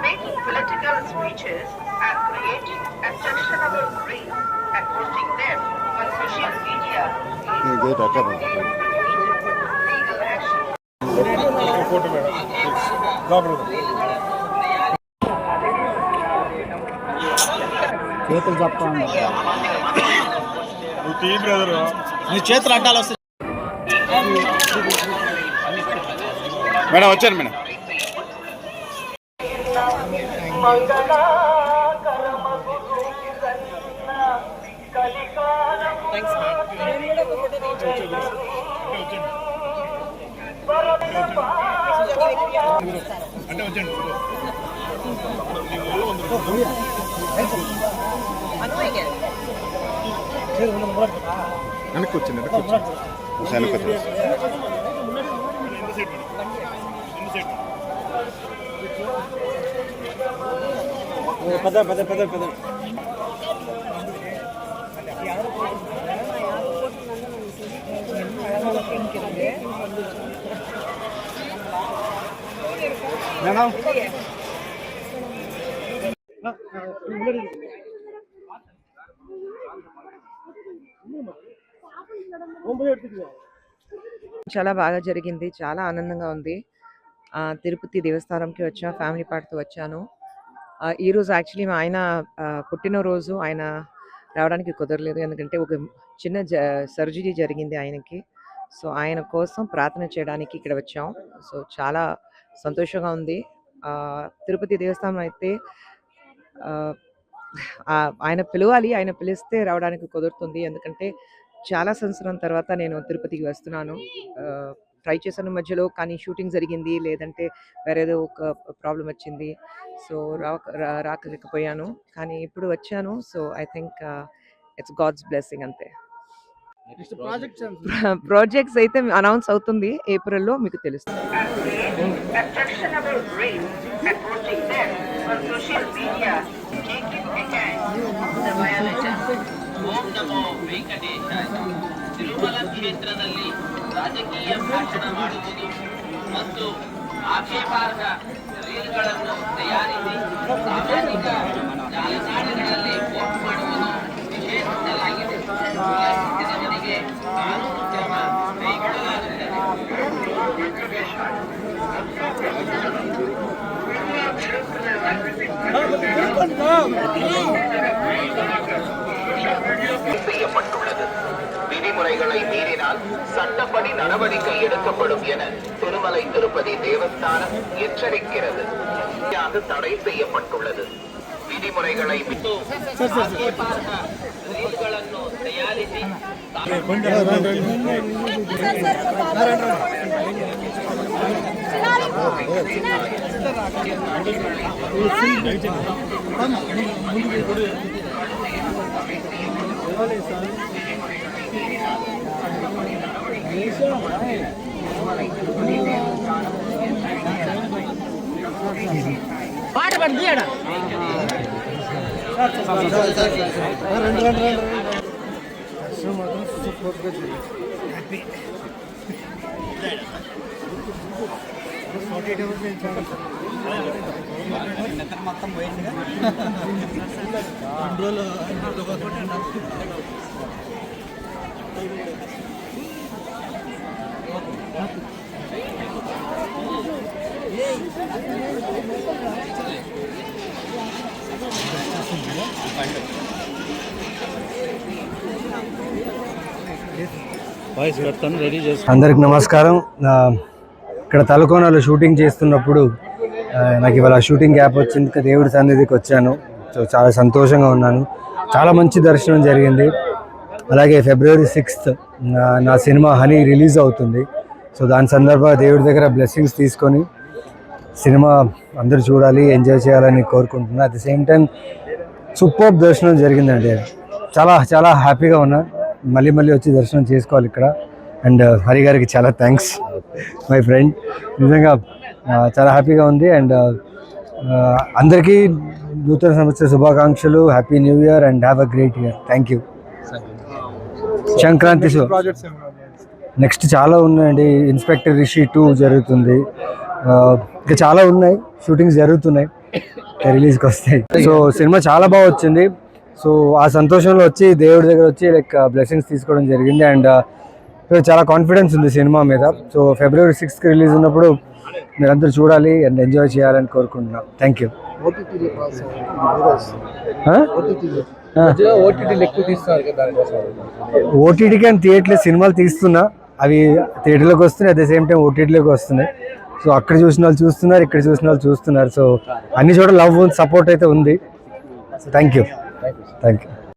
making political speeches and creating objectionable reels and posting them on social media legal action. చేతులు చెప్తా నీ చేతులు అడ్డాలు వస్తాయి మేడం. వచ్చాను మేడం. వెనక్కి వచ్చింది పద పద పద పద. మేడం చాలా బాగా జరిగింది. చాలా ఆనందంగా ఉంది. తిరుపతి దేవస్థానంకి వచ్చా, ఫ్యామిలీ పార్ట్తో వచ్చాను. ఈరోజు యాక్చువల్లీ మా ఆయన పుట్టినరోజు. ఆయన రావడానికి కుదరలేదు, ఎందుకంటే ఒక చిన్న సర్జరీ జరిగింది ఆయనకి. సో ఆయన కోసం ప్రార్థన చేయడానికి ఇక్కడ వచ్చాం. సో చాలా సంతోషంగా ఉంది. తిరుపతి దేవస్థానం అయితే ఆయన పిలవాలి, ఆయన పిలిస్తే రావడానికి కుదురుతుంది. ఎందుకంటే చాలా సంవత్సరం తర్వాత నేను తిరుపతికి వస్తున్నాను. ట్రై చేశాను మధ్యలో, కానీ షూటింగ్ జరిగింది, లేదంటే వేరేదో ఒక ప్రాబ్లం వచ్చింది. సో రాకలేకపోయాను, కానీ ఇప్పుడు వచ్చాను. So I think it's god's blessing అంతే. ప్రాజెక్ట్స్ అయితే అనౌన్స్ అవుతుంది ఏప్రిల్లో, మీకు తెలుస్తుంది. ಓಂ ನಮೋ ವೆಂಕಟೇಶಾಯ. ತಿರುಮಲ ಕ್ಷೇತ್ರದಲ್ಲಿ ರಾಜಕೀಯ ಭಾಷಣ ಮಾಡುವುದು ಮತ್ತು ಆಕ್ಷೇಪಾರ್ಹ ರೀಲ್ಗಳನ್ನು ತಯಾರಿಸಿ ಸಾಮಾಜಿಕ ಜಾಲತಾಣಗಳಲ್ಲಿ ಪೋಸ್ಟ್ ಮಾಡುವುದು ನಿಷೇಧಿಸಲಾಗಿದೆ. ಉಲ್ಲಂಘಿಸಿದವರಿಗೆ ಕಾನೂನು ಕ್ರಮ ಕೈಗೊಳ್ಳಲಾಗುತ್ತದೆ. செய்யப்பட்டுள்ளது. விதிமுறைகளை மீறினால் சட்டப்படி நடவடிக்கை எடுக்கப்படும் என திருமலை திருப்பதி தேவஸ்தானம் எச்சரிக்கிறது. தடை செய்யப்பட்டுள்ளது. விதிமுறைகளை ರೀಲ್ಗಳನ್ನು ತಯಾರಿಸಿ పాట పడుతుంది. మొత్తం పోయింది. అందరికి నమస్కారం. ఇక్కడ తలకోనలో షూటింగ్ చేస్తున్నప్పుడు నాకు ఇవాళ షూటింగ్ గ్యాప్ వచ్చింది. దేవుడి సన్నిధికి వచ్చాను. సో చాలా సంతోషంగా ఉన్నాను. చాలా మంచి దర్శనం జరిగింది. అలాగే February 6th నా సినిమా హనీ రిలీజ్ అవుతుంది. సో దాని సందర్భంగా దేవుడి దగ్గర బ్లెస్సింగ్స్ తీసుకొని సినిమా అందరూ చూడాలి, ఎంజాయ్ చేయాలని కోరుకుంటున్నాను. At the same time super దర్శనం జరిగిందండి. చాలా చాలా హ్యాపీగా ఉన్నా. మళ్ళీ మళ్ళీ వచ్చి దర్శనం చేసుకోవాలి ఇక్కడ. అండ్ హరి గారికి చాలా థ్యాంక్స్, మై ఫ్రెండ్. నిజంగా చాలా హ్యాపీగా ఉంది. అండ్ అందరికీ నూతన సంవత్సర శుభాకాంక్షలు. Happy new year and have a great year. Thank you. Sankranti show next చాలా ఉన్నాయండి. ఇన్స్పెక్టర్ రిషి 2 జరుగుతుంది. ఇంకా చాలా ఉన్నాయి, షూటింగ్స్ జరుగుతున్నాయి, రిలీజ్కి వస్తాయి. సో సినిమా చాలా బాగా వచ్చింది. సో ఆ సంతోషంలో వచ్చి దేవుడి దగ్గర వచ్చి లైక్ బ్లెస్సింగ్స్ తీసుకోవడం జరిగింది. అండ్ చాలా కాన్ఫిడెన్స్ ఉంది సినిమా మీద. సో February 6th రిలీజ్ ఉన్నప్పుడు మీరందరూ చూడాలి అండ్ ఎంజాయ్ చేయాలని కోరుకుంటున్నాం. Thank you. ఓటీటీకి అని థియేటర్లో సినిమాలు తీస్తున్నా, అవి థియేటర్లోకి వస్తున్నాయి, అట్ ద సేమ్ టైం ఓటీటీలోకి వస్తున్నాయి. సో అక్కడ చూసిన వాళ్ళు చూస్తున్నారు, ఇక్కడ చూసిన వాళ్ళు చూస్తున్నారు. సో అన్ని చోట్ల లవ్ సపోర్ట్ అయితే ఉంది. Thank you.